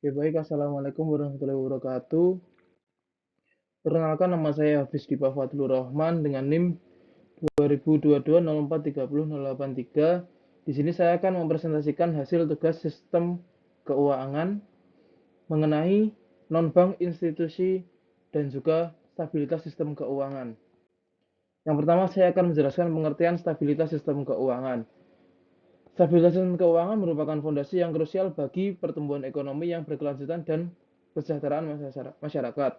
Oke, baik. Assalamualaikum warahmatullahi wabarakatuh. Perkenalkan, nama saya Hafiz Dipa Fadlur Rahman dengan NIM 2022-0430-083. Di sini saya akan mempresentasikan hasil tugas sistem keuangan mengenai non-bank institusi dan juga stabilitas sistem keuangan. Yang pertama, saya akan menjelaskan pengertian stabilitas sistem keuangan. Stabilitas sistem keuangan merupakan fondasi yang krusial bagi pertumbuhan ekonomi yang berkelanjutan dan kesejahteraan masyarakat.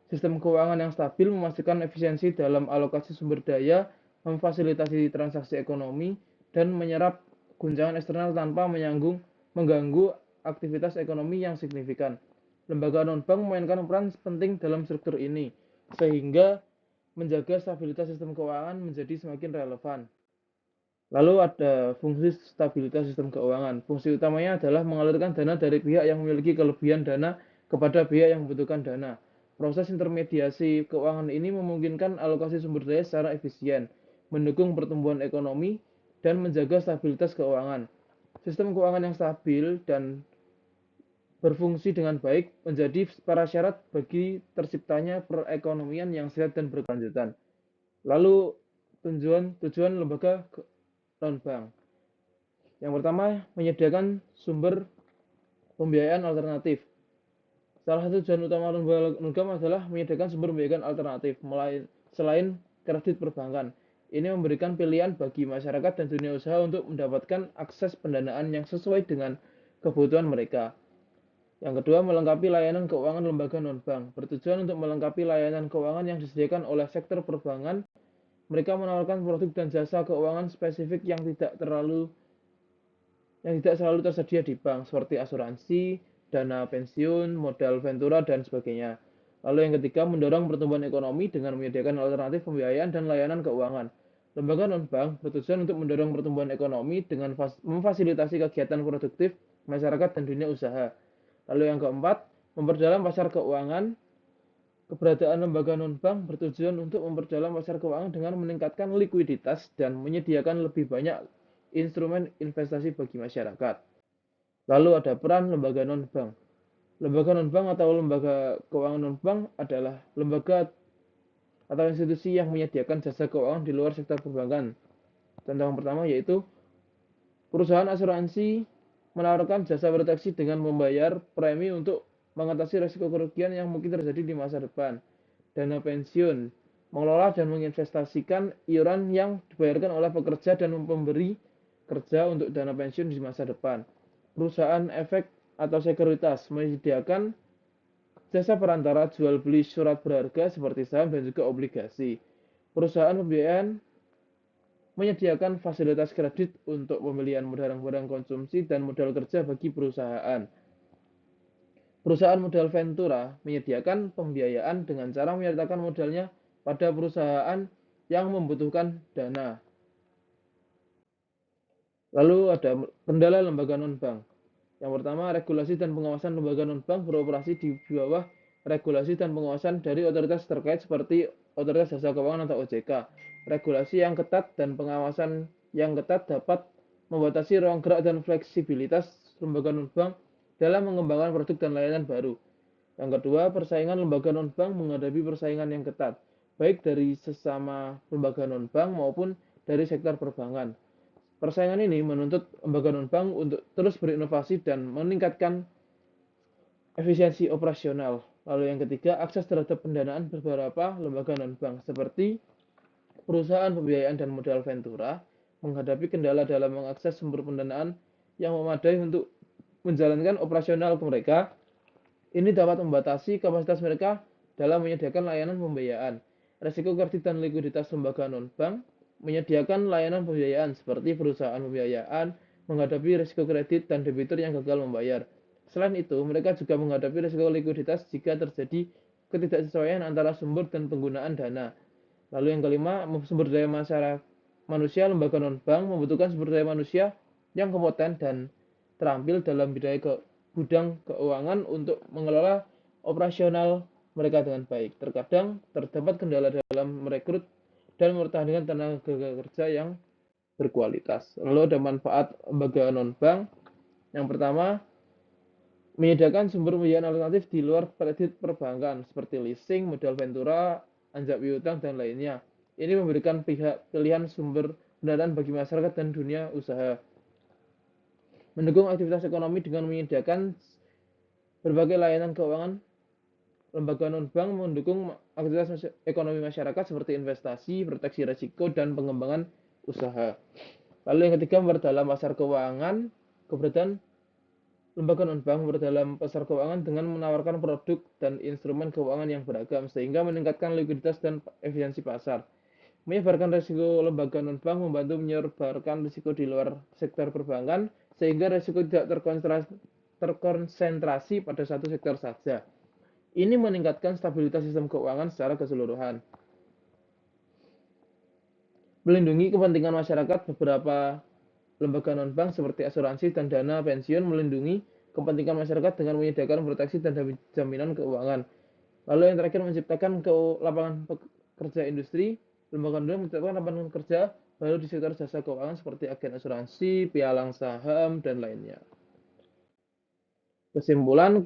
Sistem keuangan yang stabil memastikan efisiensi dalam alokasi sumber daya, memfasilitasi transaksi ekonomi, dan menyerap guncangan eksternal tanpa mengganggu aktivitas ekonomi yang signifikan. Lembaga non-bank memainkan peran penting dalam struktur ini, sehingga menjaga stabilitas sistem keuangan menjadi semakin relevan. Lalu ada fungsi stabilitas sistem keuangan. Fungsi utamanya adalah mengalirkan dana dari pihak yang memiliki kelebihan dana kepada pihak yang membutuhkan dana. Proses intermediasi keuangan ini memungkinkan alokasi sumber daya secara efisien, mendukung pertumbuhan ekonomi, dan menjaga stabilitas keuangan. Sistem keuangan yang stabil dan berfungsi dengan baik menjadi prasyarat bagi terciptanya perekonomian yang sehat dan berkelanjutan. Lalu tujuan lembaga non-bank. Yang pertama, menyediakan sumber pembiayaan alternatif. Salah satu tujuan utama lembaga non-bank adalah menyediakan sumber pembiayaan alternatif selain kredit perbankan. Ini memberikan pilihan bagi masyarakat dan dunia usaha untuk mendapatkan akses pendanaan yang sesuai dengan kebutuhan mereka. Yang kedua, melengkapi layanan keuangan lembaga non-bank. Bertujuan untuk melengkapi layanan keuangan yang disediakan oleh sektor perbankan. Mereka menawarkan produk dan jasa keuangan spesifik yang tidak selalu tersedia di bank, seperti asuransi, dana pensiun, modal ventura, dan sebagainya. Lalu yang ketiga, mendorong pertumbuhan ekonomi dengan menyediakan alternatif pembiayaan dan layanan keuangan. Lembaga non-bank bertujuan untuk mendorong pertumbuhan ekonomi dengan memfasilitasi kegiatan produktif masyarakat dan dunia usaha. Lalu yang keempat, memperdalam pasar keuangan. Keberadaan lembaga non-bank bertujuan untuk memperdalam pasar keuangan dengan meningkatkan likuiditas dan menyediakan lebih banyak instrumen investasi bagi masyarakat. Lalu ada peran lembaga non-bank. Lembaga non-bank atau lembaga keuangan non-bank adalah lembaga atau institusi yang menyediakan jasa keuangan di luar sektor perbankan. Contoh yang pertama yaitu perusahaan asuransi menawarkan jasa proteksi dengan membayar premi untuk mengatasi risiko kerugian yang mungkin terjadi di masa depan. Dana pensiun mengelola dan menginvestasikan iuran yang dibayarkan oleh pekerja dan pemberi kerja untuk dana pensiun di masa depan. Perusahaan efek atau sekuritas menyediakan jasa perantara jual beli surat berharga seperti saham dan juga obligasi. Perusahaan pembiayaan menyediakan fasilitas kredit untuk pembelian barang-barang konsumsi dan modal kerja bagi perusahaan. Perusahaan modal ventura menyediakan pembiayaan dengan cara menyertakan modalnya pada perusahaan yang membutuhkan dana. Lalu ada kendala lembaga non-bank. Yang pertama, regulasi dan pengawasan lembaga non-bank beroperasi di bawah regulasi dan pengawasan dari otoritas terkait seperti Otoritas Jasa Keuangan atau OJK. Regulasi yang ketat dan pengawasan yang ketat dapat membatasi ruang gerak dan fleksibilitas lembaga non-bank dalam mengembangkan produk dan layanan baru. Yang kedua, persaingan lembaga non-bank menghadapi persaingan yang ketat, baik dari sesama lembaga non-bank maupun dari sektor perbankan. Persaingan ini menuntut lembaga non-bank untuk terus berinovasi dan meningkatkan efisiensi operasional. Lalu yang ketiga, akses terhadap pendanaan beberapa lembaga non-bank seperti perusahaan pembiayaan dan modal ventura menghadapi kendala dalam mengakses sumber pendanaan yang memadai untuk menjalankan operasional mereka. Ini dapat membatasi kapasitas mereka dalam menyediakan layanan pembiayaan. Risiko kredit dan likuiditas lembaga non-bank menyediakan layanan pembiayaan seperti perusahaan pembiayaan menghadapi risiko kredit dan debitur yang gagal membayar. Selain itu, mereka juga menghadapi risiko likuiditas jika terjadi ketidaksesuaian antara sumber dan penggunaan dana. Lalu yang kelima, sumber daya manusia. Lembaga non-bank membutuhkan sumber daya manusia yang kompeten dan terampil dalam bidang keuangan untuk mengelola operasional mereka dengan baik. Terkadang terdapat kendala dalam merekrut dan mempertahankan tenaga kerja yang berkualitas. Lalu ada manfaat lembaga non-bank. Yang pertama, menyediakan sumber pembiayaan alternatif di luar kredit perbankan seperti leasing, modal ventura, anjak piutang, dan lainnya. Ini memberikan pilihan sumber pendanaan bagi masyarakat dan dunia usaha. Mendukung aktivitas ekonomi dengan menyediakan berbagai layanan keuangan. Lembaga non-bank mendukung aktivitas ekonomi masyarakat seperti investasi, proteksi risiko, dan pengembangan usaha. Lalu yang ketiga, memperdalam pasar keuangan. Keberadaan lembaga non-bank memperdalam pasar keuangan dengan menawarkan produk dan instrumen keuangan yang beragam, sehingga meningkatkan likuiditas dan efisiensi pasar. Menyebarkan risiko lembaga non-bank membantu menyebarkan risiko di luar sektor perbankan, sehingga risiko tidak terkonsentrasi pada satu sektor saja. Ini meningkatkan stabilitas sistem keuangan secara keseluruhan. Melindungi kepentingan masyarakat. Beberapa lembaga non-bank seperti asuransi dan dana pensiun melindungi kepentingan masyarakat dengan menyediakan proteksi dan jaminan keuangan. Lalu yang terakhir, menciptakan lapangan kerja industri. Lembaga non-bank menciptakan lapangan kerja baru di sektor jasa keuangan seperti agen asuransi, pialang saham, dan lainnya. Kesimpulan,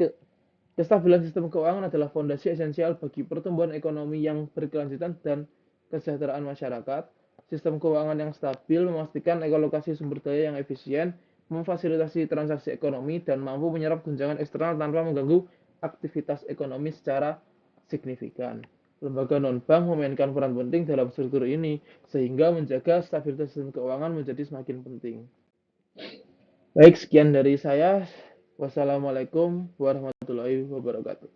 kestabilan sistem keuangan adalah fondasi esensial bagi pertumbuhan ekonomi yang berkelanjutan dan kesejahteraan masyarakat. Sistem keuangan yang stabil memastikan alokasi sumber daya yang efisien, memfasilitasi transaksi ekonomi, dan mampu menyerap guncangan eksternal tanpa mengganggu aktivitas ekonomi secara signifikan. Lembaga non-bank memainkan peran penting dalam struktur ini, sehingga menjaga stabilitas sistem keuangan menjadi semakin penting. Baik, sekian dari saya. Wassalamualaikum warahmatullahi wabarakatuh.